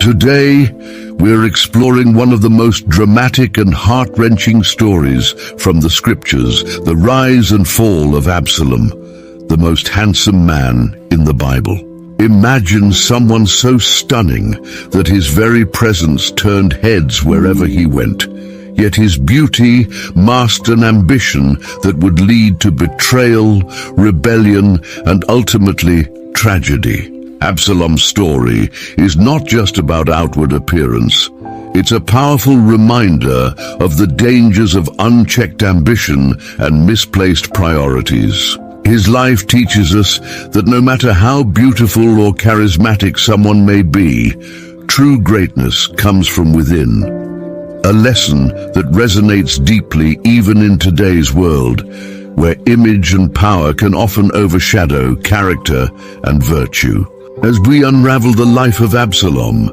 Today, we're exploring one of the most dramatic and heart-wrenching stories from the scriptures, the rise and fall of Absalom, the most handsome man in the Bible. Imagine someone so stunning that his very presence turned heads wherever he went. Yet his beauty masked an ambition that would lead to betrayal, rebellion, and ultimately tragedy. Absalom's story is not just about outward appearance. It's a powerful reminder of the dangers of unchecked ambition and misplaced priorities. His life teaches us that no matter how beautiful or charismatic someone may be, true greatness comes from within. A lesson that resonates deeply even in today's world, where image and power can often overshadow character and virtue. As we unravel the life of Absalom,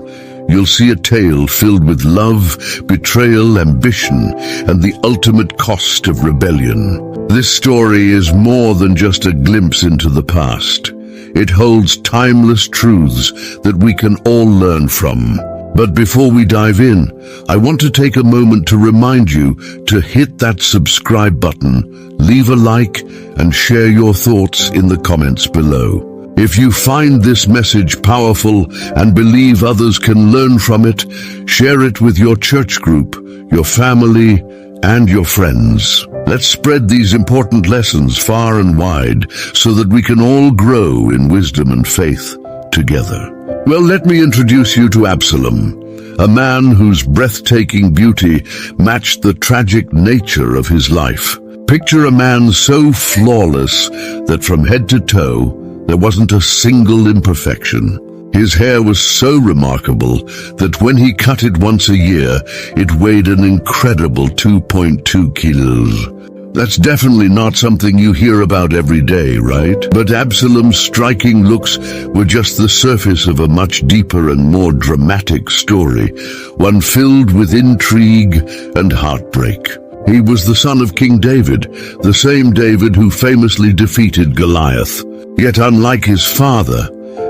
you'll see a tale filled with love, betrayal, ambition, and the ultimate cost of rebellion. This story is more than just a glimpse into the past. It holds timeless truths that we can all learn from. But before we dive in, I want to take a moment to remind you to hit that subscribe button, leave a like, and share your thoughts in the comments below. If you find this message powerful and believe others can learn from it, share it with your church group, your family, and your friends. Let's spread these important lessons far and wide so that we can all grow in wisdom and faith together. Well, let me introduce you to Absalom, a man whose breathtaking beauty matched the tragic nature of his life. Picture a man so flawless that from head to toe, there wasn't a single imperfection. His hair was so remarkable that when he cut it once a year, it weighed an incredible 2.2 kilos. That's definitely not something you hear about every day, right? But Absalom's striking looks were just the surface of a much deeper and more dramatic story, one filled with intrigue and heartbreak. He was the son of King David, the same David who famously defeated Goliath. Yet unlike his father,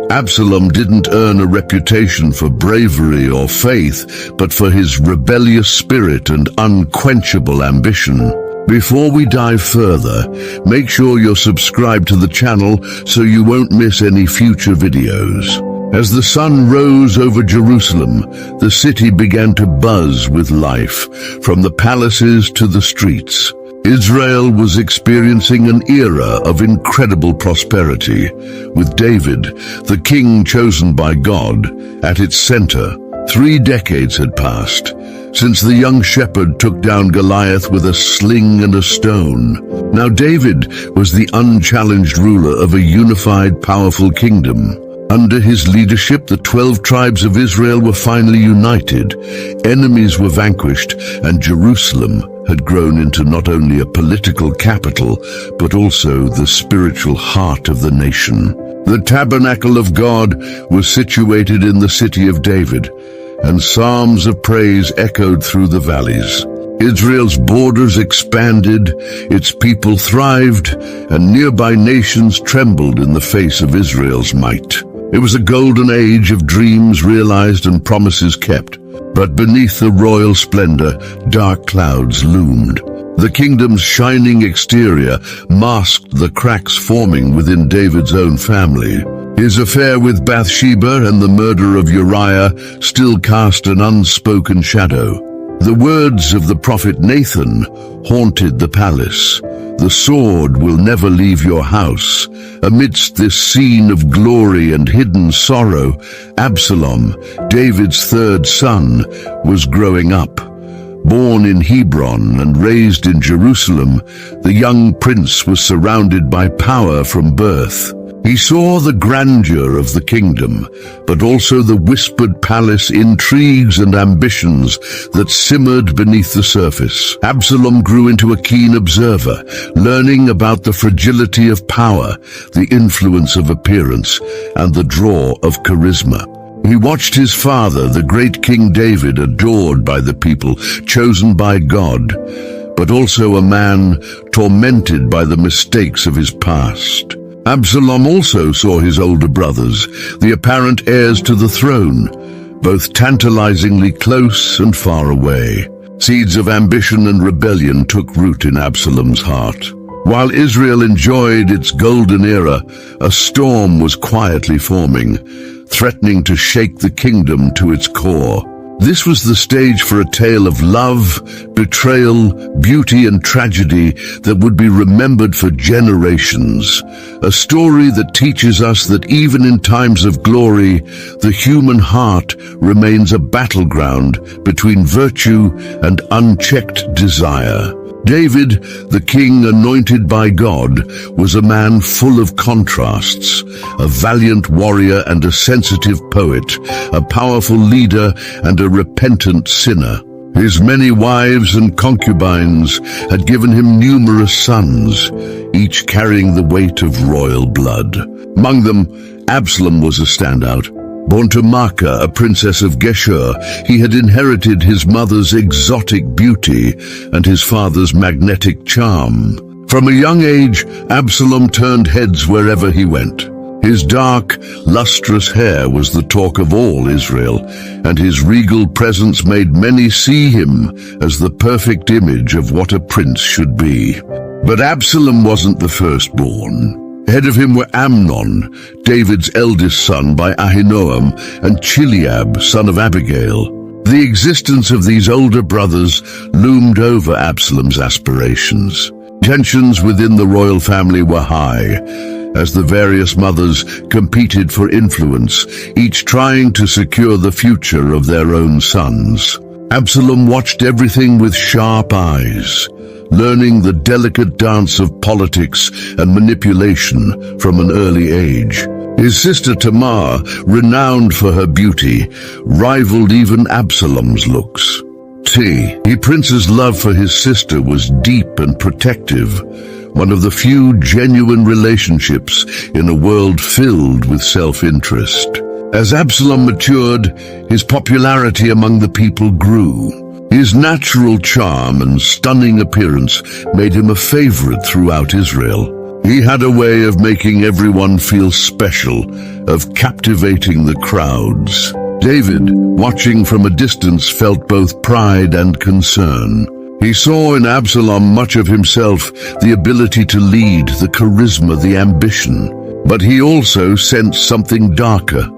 Absalom didn't earn a reputation for bravery or faith, but for his rebellious spirit and unquenchable ambition. Before we dive further, make sure you're subscribed to the channel so you won't miss any future videos. As the sun rose over Jerusalem, the city began to buzz with life, from the palaces to the streets. Israel was experiencing an era of incredible prosperity, with David, the king chosen by God, at its center. 3 decades had passed since the young shepherd took down Goliath with a sling and a stone. Now David was the unchallenged ruler of a unified, powerful kingdom. Under his leadership, the 12 tribes of Israel were finally united. Enemies were vanquished, and Jerusalem had grown into not only a political capital, but also the spiritual heart of the nation. The tabernacle of God was situated in the city of David, and psalms of praise echoed through the valleys. Israel's borders expanded, its people thrived, and nearby nations trembled in the face of Israel's might. It was a golden age of dreams realized and promises kept. But beneath the royal splendor, dark clouds loomed. The kingdom's shining exterior masked the cracks forming within David's own family. His affair with Bathsheba and the murder of Uriah still cast an unspoken shadow. The words of the prophet Nathan haunted the palace. The sword will never leave your house. Amidst this scene of glory and hidden sorrow, Absalom, David's third son, was growing up. Born in Hebron and raised in Jerusalem, the young prince was surrounded by power from birth. He saw the grandeur of the kingdom, but also the whispered palace intrigues and ambitions that simmered beneath the surface. Absalom grew into a keen observer, learning about the fragility of power, the influence of appearance, and the draw of charisma. He watched his father, the great King David, adored by the people, chosen by God, but also a man tormented by the mistakes of his past. Absalom also saw his older brothers, the apparent heirs to the throne, both tantalizingly close and far away. Seeds of ambition and rebellion took root in Absalom's heart. While Israel enjoyed its golden era, a storm was quietly forming, threatening to shake the kingdom to its core. This was the stage for a tale of love, betrayal, beauty, and tragedy that would be remembered for generations. A story that teaches us that even in times of glory, the human heart remains a battleground between virtue and unchecked desire. David, the king anointed by God, was a man full of contrasts, a valiant warrior and a sensitive poet, a powerful leader and a repentant sinner. His many wives and concubines had given him numerous sons, each carrying the weight of royal blood. Among them, Absalom was a standout. Born to Maacah, a princess of Geshur, he had inherited his mother's exotic beauty and his father's magnetic charm. From a young age, Absalom turned heads wherever he went. His dark, lustrous hair was the talk of all Israel, and his regal presence made many see him as the perfect image of what a prince should be. But Absalom wasn't the firstborn. Ahead of him were Amnon, David's eldest son by Ahinoam, and Chileab, son of Abigail. The existence of these older brothers loomed over Absalom's aspirations. Tensions within the royal family were high, as the various mothers competed for influence, each trying to secure the future of their own sons. Absalom watched everything with sharp eyes, learning the delicate dance of politics and manipulation from an early age. His sister Tamar, renowned for her beauty, rivaled even Absalom's looks. The prince's love for his sister was deep and protective, one of the few genuine relationships in a world filled with self-interest. As Absalom matured, his popularity among the people grew. His natural charm and stunning appearance made him a favorite throughout Israel. He had a way of making everyone feel special, of captivating the crowds. David, watching from a distance, felt both pride and concern. He saw in Absalom much of himself, the ability to lead, the charisma, the ambition. But he also sensed something darker,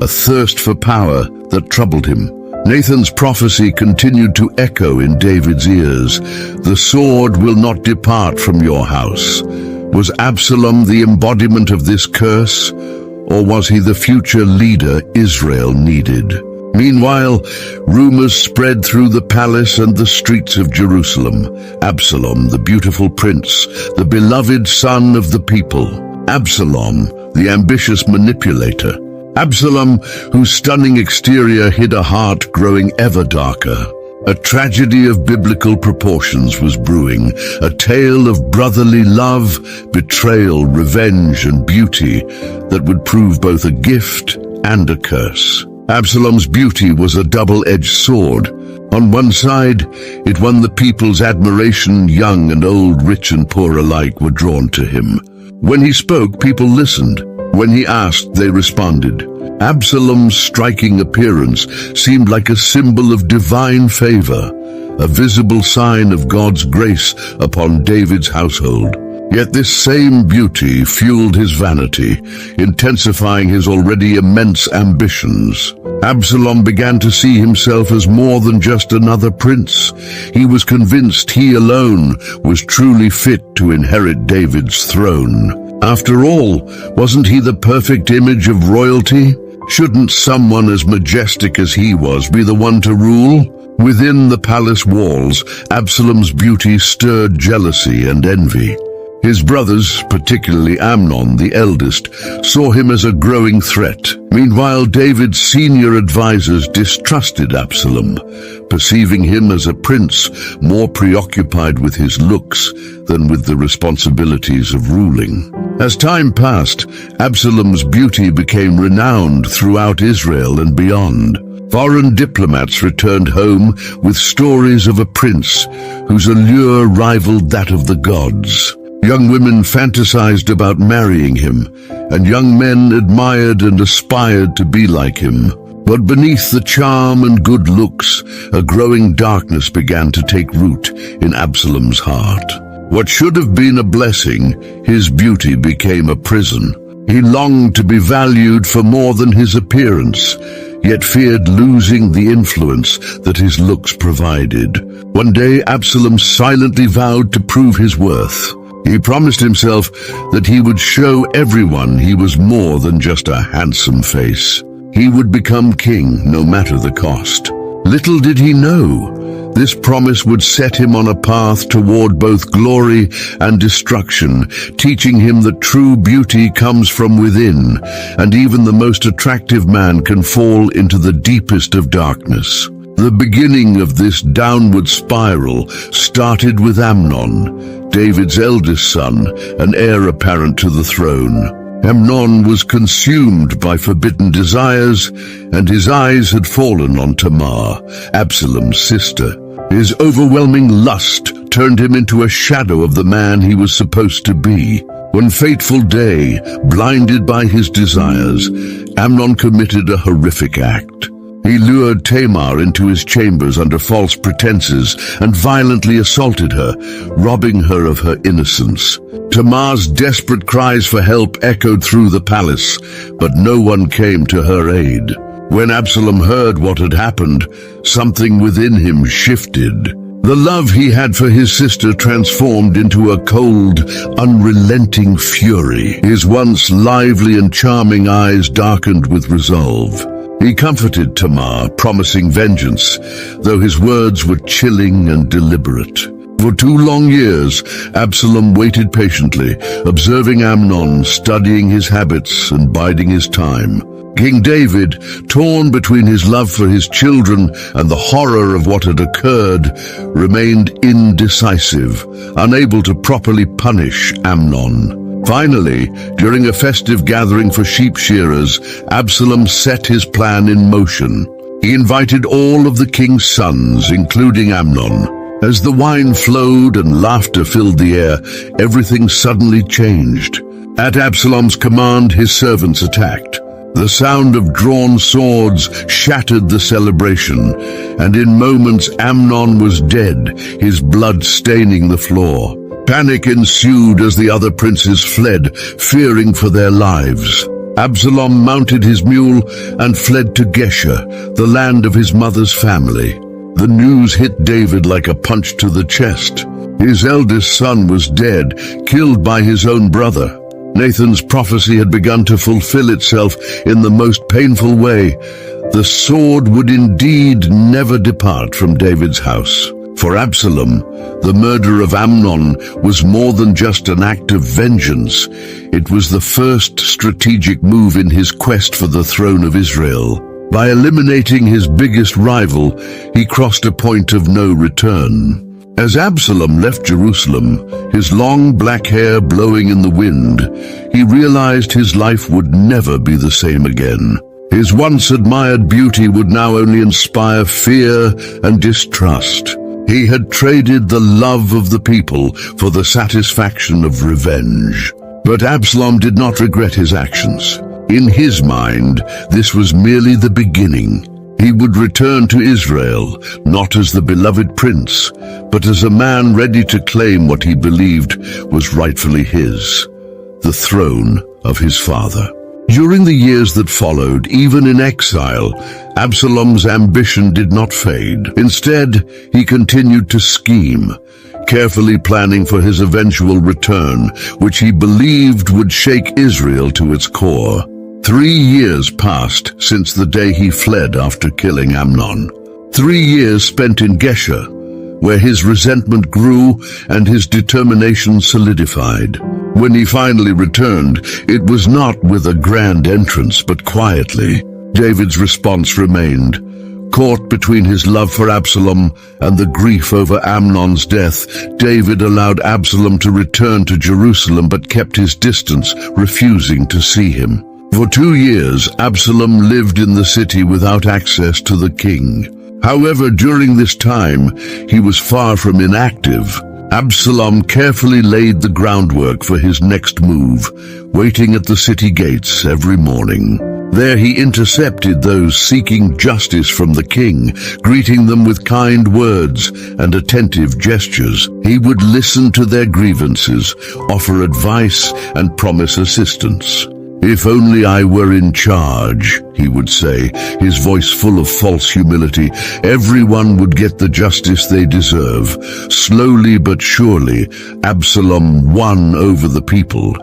a thirst for power that troubled him. Nathan's prophecy continued to echo in David's ears. The sword will not depart from your house. Was Absalom the embodiment of this curse, or was he the future leader Israel needed? Meanwhile, rumors spread through the palace and the streets of Jerusalem. Absalom, the beautiful prince, the beloved son of the people. Absalom, the ambitious manipulator. Absalom, whose stunning exterior hid a heart growing ever darker. A tragedy of biblical proportions was brewing, a tale of brotherly love, betrayal, revenge, and beauty that would prove both a gift and a curse. Absalom's beauty was a double-edged sword. On one side, it won the people's admiration. Young and old, rich and poor alike were drawn to him. When he spoke, people listened. When he asked, they responded. Absalom's striking appearance seemed like a symbol of divine favor, a visible sign of God's grace upon David's household. Yet this same beauty fueled his vanity, intensifying his already immense ambitions. Absalom began to see himself as more than just another prince. He was convinced he alone was truly fit to inherit David's throne. After all, wasn't he the perfect image of royalty? Shouldn't someone as majestic as he was be the one to rule? Within the palace walls, Absalom's beauty stirred jealousy and envy. His brothers, particularly Amnon, the eldest, saw him as a growing threat. Meanwhile, David's senior advisors distrusted Absalom, perceiving him as a prince more preoccupied with his looks than with the responsibilities of ruling. As time passed, Absalom's beauty became renowned throughout Israel and beyond. Foreign diplomats returned home with stories of a prince whose allure rivaled that of the gods. Young women fantasized about marrying him, and young men admired and aspired to be like him. But beneath the charm and good looks, a growing darkness began to take root in Absalom's heart. What should have been a blessing, his beauty became a prison. He longed to be valued for more than his appearance, yet feared losing the influence that his looks provided. One day, Absalom silently vowed to prove his worth. He promised himself that he would show everyone he was more than just a handsome face. He would become king, no matter the cost. Little did he know, this promise would set him on a path toward both glory and destruction, teaching him that true beauty comes from within, and even the most attractive man can fall into the deepest of darkness. The beginning of this downward spiral started with Amnon, David's eldest son, and heir apparent to the throne. Amnon was consumed by forbidden desires, and his eyes had fallen on Tamar, Absalom's sister. His overwhelming lust turned him into a shadow of the man he was supposed to be. One fateful day, blinded by his desires, Amnon committed a horrific act. He lured Tamar into his chambers under false pretenses and violently assaulted her, robbing her of her innocence. Tamar's desperate cries for help echoed through the palace, but no one came to her aid. When Absalom heard what had happened, something within him shifted. The love he had for his sister transformed into a cold, unrelenting fury. His once lively and charming eyes darkened with resolve. He comforted Tamar, promising vengeance, though his words were chilling and deliberate. For 2 long years, Absalom waited patiently, observing Amnon, studying his habits and biding his time. King David, torn between his love for his children and the horror of what had occurred, remained indecisive, unable to properly punish Amnon. Finally, during a festive gathering for sheep shearers, Absalom set his plan in motion. He invited all of the king's sons, including Amnon. As the wine flowed and laughter filled the air, everything suddenly changed. At Absalom's command, his servants attacked. The sound of drawn swords shattered the celebration, and in moments Amnon was dead, his blood staining the floor. Panic ensued as the other princes fled, fearing for their lives. Absalom mounted his mule and fled to Geshur, the land of his mother's family. The news hit David like a punch to the chest. His eldest son was dead, killed by his own brother. Nathan's prophecy had begun to fulfill itself in the most painful way. The sword would indeed never depart from David's house. For Absalom, the murder of Amnon was more than just an act of vengeance. It was the first strategic move in his quest for the throne of Israel. By eliminating his biggest rival, he crossed a point of no return. As Absalom left Jerusalem, his long black hair blowing in the wind, he realized his life would never be the same again. His once admired beauty would now only inspire fear and distrust. He had traded the love of the people for the satisfaction of revenge. But Absalom did not regret his actions. In his mind, this was merely the beginning. He would return to Israel, not as the beloved prince, but as a man ready to claim what he believed was rightfully his, the throne of his father. During the years that followed, even in exile, Absalom's ambition did not fade. Instead, he continued to scheme, carefully planning for his eventual return, which he believed would shake Israel to its core. 3 years passed since the day he fled after killing Amnon. 3 years spent in Geshur, where his resentment grew and his determination solidified. When he finally returned, it was not with a grand entrance, but quietly. David's response remained. Caught between his love for Absalom and the grief over Amnon's death, David allowed Absalom to return to Jerusalem but kept his distance, refusing to see him. For 2 years, Absalom lived in the city without access to the king. However, during this time, he was far from inactive. Absalom carefully laid the groundwork for his next move, waiting at the city gates every morning. There he intercepted those seeking justice from the king, greeting them with kind words and attentive gestures. He would listen to their grievances, offer advice, and promise assistance. "If only I were in charge," he would say, his voice full of false humility. "Everyone would get the justice they deserve." Slowly but surely, Absalom won over the people.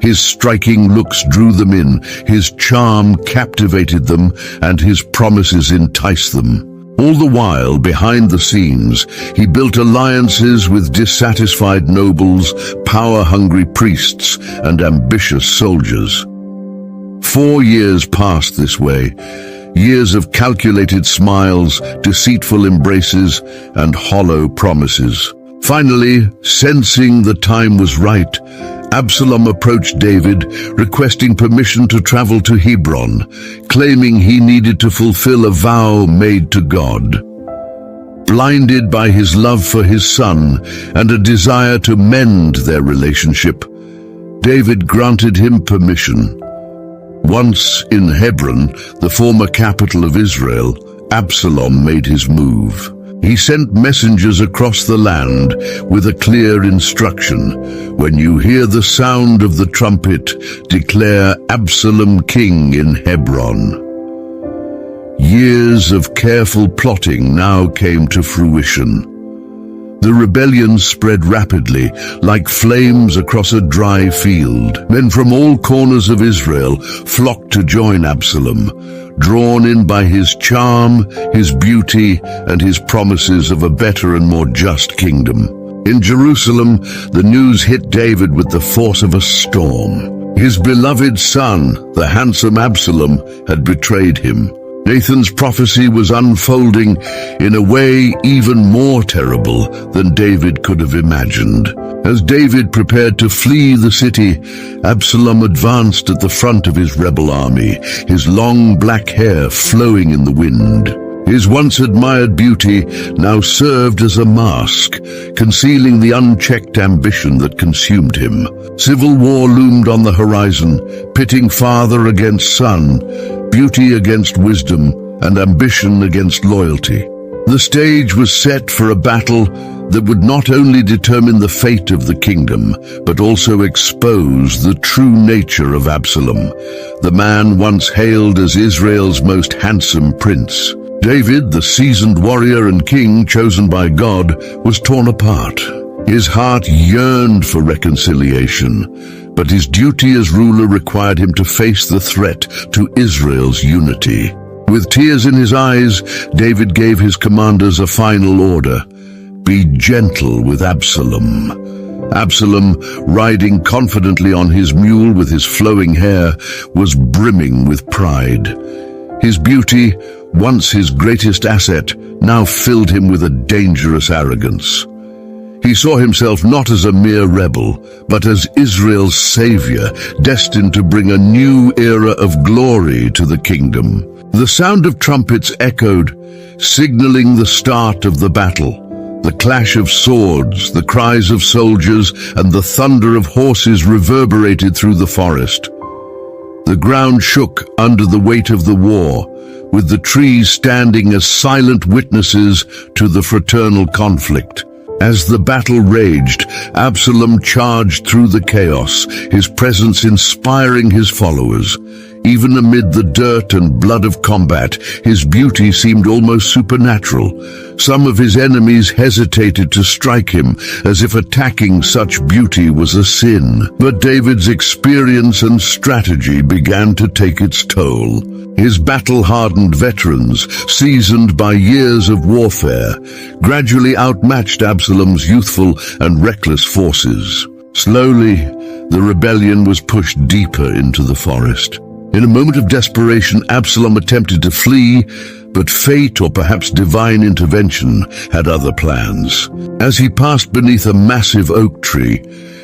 His striking looks drew them in, his charm captivated them, and his promises enticed them. All the while, behind the scenes, he built alliances with dissatisfied nobles, power-hungry priests, and ambitious soldiers. 4 years passed this way, years of calculated smiles, deceitful embraces, and hollow promises. Finally, sensing the time was right, Absalom approached David, requesting permission to travel to Hebron, claiming he needed to fulfill a vow made to God. Blinded by his love for his son and a desire to mend their relationship, David granted him permission. Once in Hebron, the former capital of Israel, Absalom made his move. He sent messengers across the land with a clear instruction: "When you hear the sound of the trumpet, declare Absalom king in Hebron." Years of careful plotting now came to fruition. The rebellion spread rapidly, like flames across a dry field. Men from all corners of Israel flocked to join Absalom, drawn in by his charm, his beauty, and his promises of a better and more just kingdom. In Jerusalem, the news hit David with the force of a storm. His beloved son, the handsome Absalom, had betrayed him. Nathan's prophecy was unfolding in a way even more terrible than David could have imagined. As David prepared to flee the city, Absalom advanced at the front of his rebel army, his long black hair flowing in the wind. His once admired beauty now served as a mask, concealing the unchecked ambition that consumed him. Civil war loomed on the horizon, pitting father against son, beauty against wisdom, and ambition against loyalty. The stage was set for a battle that would not only determine the fate of the kingdom, but also expose the true nature of Absalom, the man once hailed as Israel's most handsome prince. David, the seasoned warrior and king chosen by God, was torn apart. His heart yearned for reconciliation, but his duty as ruler required him to face the threat to Israel's unity. With tears in his eyes, David gave his commanders a final order: "Be gentle with Absalom." Absalom, riding confidently on his mule with his flowing hair, was brimming with pride. His beauty, once his greatest asset, now filled him with a dangerous arrogance. He saw himself not as a mere rebel, but as Israel's savior, destined to bring a new era of glory to the kingdom. The sound of trumpets echoed, signaling the start of the battle. The clash of swords, the cries of soldiers, and the thunder of horses reverberated through the forest. The ground shook under the weight of the war, with the trees standing as silent witnesses to the fraternal conflict. As the battle raged, Absalom charged through the chaos, his presence inspiring his followers. Even amid the dirt and blood of combat, his beauty seemed almost supernatural. Some of his enemies hesitated to strike him, as if attacking such beauty was a sin. But David's experience and strategy began to take its toll. His battle-hardened veterans, seasoned by years of warfare, gradually outmatched Absalom's youthful and reckless forces. Slowly, the rebellion was pushed deeper into the forest. In a moment of desperation, Absalom attempted to flee, but fate, or perhaps divine intervention, had other plans. As he passed beneath a massive oak tree,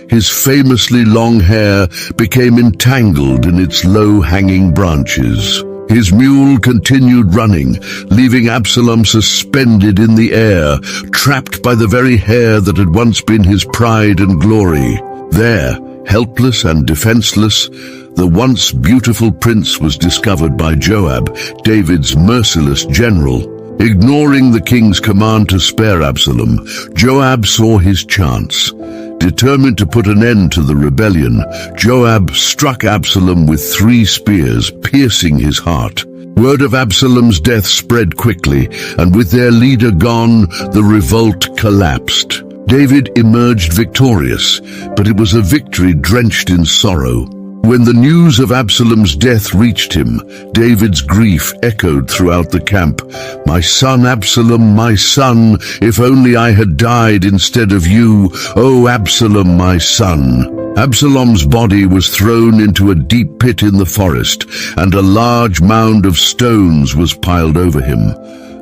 his famously long hair became entangled in its low-hanging branches. His mule continued running, leaving Absalom suspended in the air, trapped by the very hair that had once been his pride and glory. There, helpless and defenseless, The once beautiful prince was discovered by Joab, David's merciless general. Ignoring the king's command to spare Absalom, Joab saw his chance. Determined to put an end to the rebellion, Joab struck Absalom with 3 spears, piercing his heart. Word of Absalom's death spread quickly, and with their leader gone, the revolt collapsed. David emerged victorious, but it was a victory drenched in sorrow. When the news of Absalom's death reached him, David's grief echoed throughout the camp. "My son Absalom, my son, if only I had died instead of you, O Absalom, my son." Absalom's body was thrown into a deep pit in the forest, and a large mound of stones was piled over him.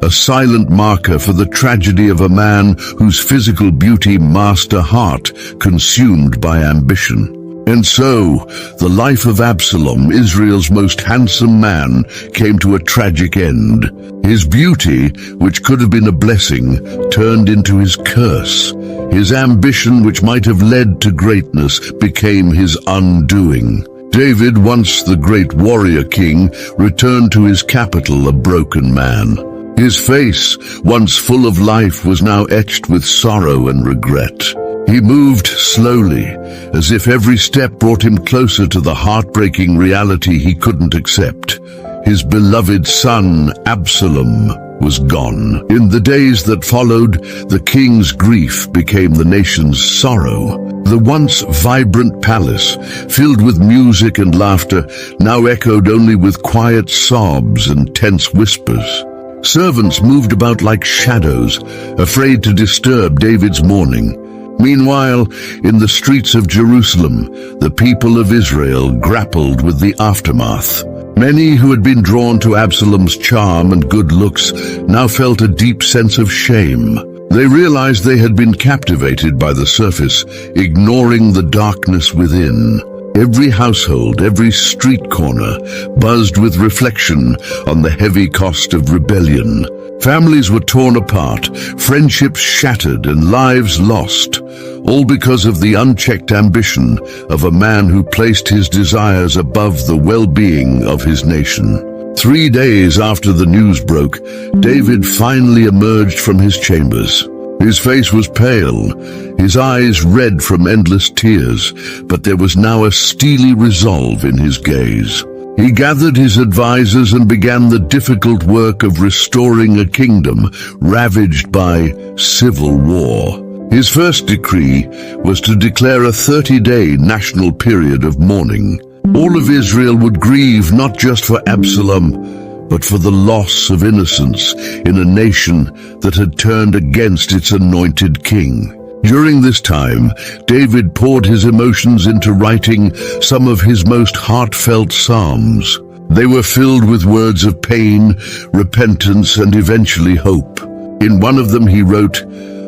A silent marker for the tragedy of a man whose physical beauty masked a heart consumed by ambition. And so, the life of Absalom, Israel's most handsome man, came to a tragic end. His beauty, which could have been a blessing, turned into his curse. His ambition, which might have led to greatness, became his undoing. David, once the great warrior king, returned to his capital a broken man. His face, once full of life, was now etched with sorrow and regret. He moved slowly, as if every step brought him closer to the heartbreaking reality he couldn't accept. His beloved son, Absalom, was gone. In the days that followed, the king's grief became the nation's sorrow. The once vibrant palace, filled with music and laughter, now echoed only with quiet sobs and tense whispers. Servants moved about like shadows, afraid to disturb David's mourning. Meanwhile, in the streets of Jerusalem, the people of Israel grappled with the aftermath. Many who had been drawn to Absalom's charm and good looks now felt a deep sense of shame. They realized they had been captivated by the surface, ignoring the darkness within. Every household, every street corner, buzzed with reflection on the heavy cost of rebellion. Families were torn apart, friendships shattered, and lives lost, all because of the unchecked ambition of a man who placed his desires above the well-being of his nation. 3 days after the news broke, David finally emerged from his chambers. His face was pale, his eyes red from endless tears, but there was now a steely resolve in his gaze. He gathered his advisors and began the difficult work of restoring a kingdom ravaged by civil war. His first decree was to declare a 30-day national period of mourning. All of Israel would grieve not just for Absalom, but for the loss of innocence in a nation that had turned against its anointed king. During this time, David poured his emotions into writing some of his most heartfelt psalms. They were filled with words of pain, repentance, and eventually hope. In one of them he wrote,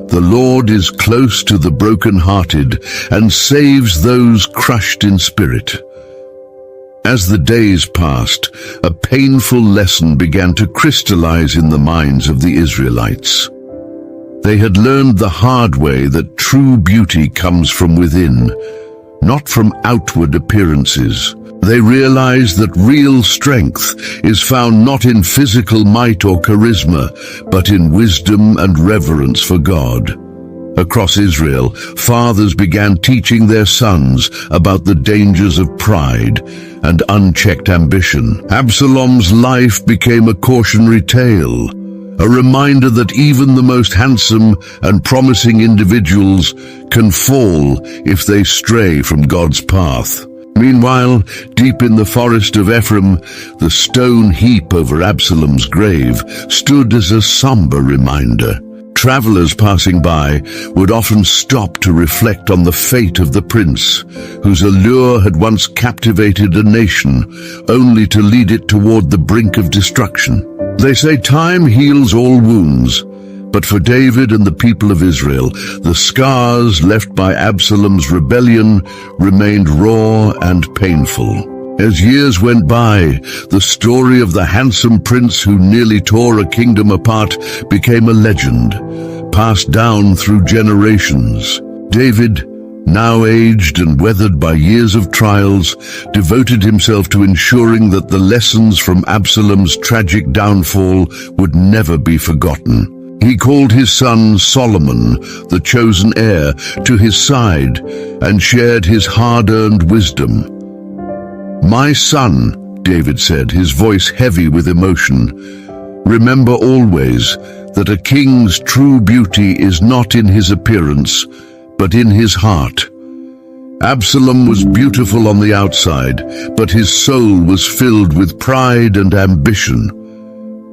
"The Lord is close to the broken-hearted and saves those crushed in spirit." As the days passed, a painful lesson began to crystallize in the minds of the Israelites. They had learned the hard way that true beauty comes from within, not from outward appearances. They realized that real strength is found not in physical might or charisma, but in wisdom and reverence for God. Across Israel, fathers began teaching their sons about the dangers of pride and unchecked ambition. Absalom's life became a cautionary tale, a reminder that even the most handsome and promising individuals can fall if they stray from God's path. Meanwhile, deep in the forest of Ephraim, the stone heap over Absalom's grave stood as a somber reminder. Travelers passing by would often stop to reflect on the fate of the prince, whose allure had once captivated a nation, only to lead it toward the brink of destruction. They say time heals all wounds, but for David and the people of Israel, the scars left by Absalom's rebellion remained raw and painful. As years went by, the story of the handsome prince who nearly tore a kingdom apart became a legend, passed down through generations. David, now aged and weathered by years of trials, devoted himself to ensuring that the lessons from Absalom's tragic downfall would never be forgotten. He called his son Solomon, the chosen heir, to his side and shared his hard-earned wisdom. "My son," David said, his voice heavy with emotion, "remember always that a king's true beauty is not in his appearance, but in his heart." Absalom was beautiful on the outside, but his soul was filled with pride and ambition.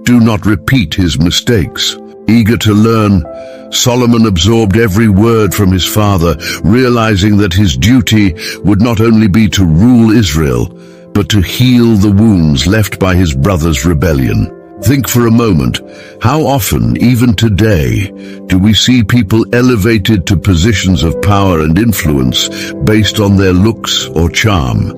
Do not repeat his mistakes. Eager to learn, Solomon absorbed every word from his father, realizing that his duty would not only be to rule Israel, but to heal the wounds left by his brother's rebellion. Think for a moment, how often, even today, do we see people elevated to positions of power and influence based on their looks or charm?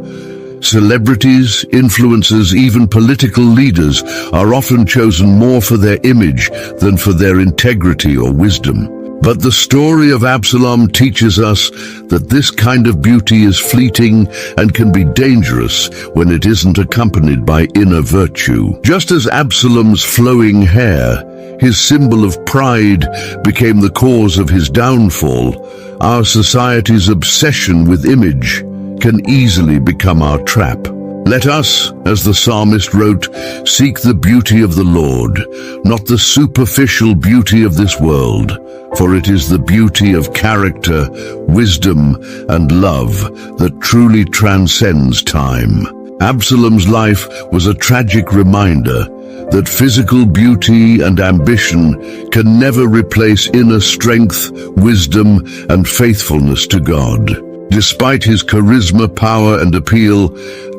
Celebrities, influencers, even political leaders are often chosen more for their image than for their integrity or wisdom. But the story of Absalom teaches us that this kind of beauty is fleeting and can be dangerous when it isn't accompanied by inner virtue. Just as Absalom's flowing hair, his symbol of pride, became the cause of his downfall, our society's obsession with image can easily become our trap. Let us, as the psalmist wrote, seek the beauty of the Lord, not the superficial beauty of this world, for it is the beauty of character, wisdom, and love that truly transcends time. Absalom's life was a tragic reminder that physical beauty and ambition can never replace inner strength, wisdom, and faithfulness to God. Despite his charisma, power, and appeal,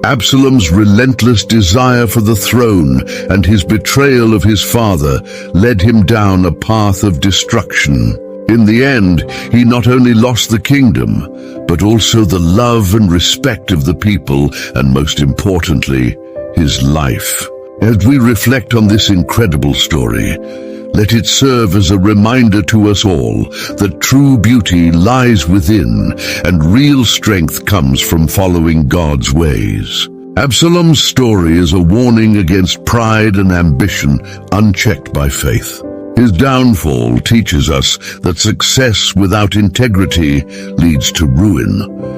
Absalom's relentless desire for the throne and his betrayal of his father led him down a path of destruction. In the end, he not only lost the kingdom, but also the love and respect of the people, and most importantly, his life. As we reflect on this incredible story, let it serve as a reminder to us all that true beauty lies within and real strength comes from following God's ways. Absalom's story is a warning against pride and ambition unchecked by faith. His downfall teaches us that success without integrity leads to ruin.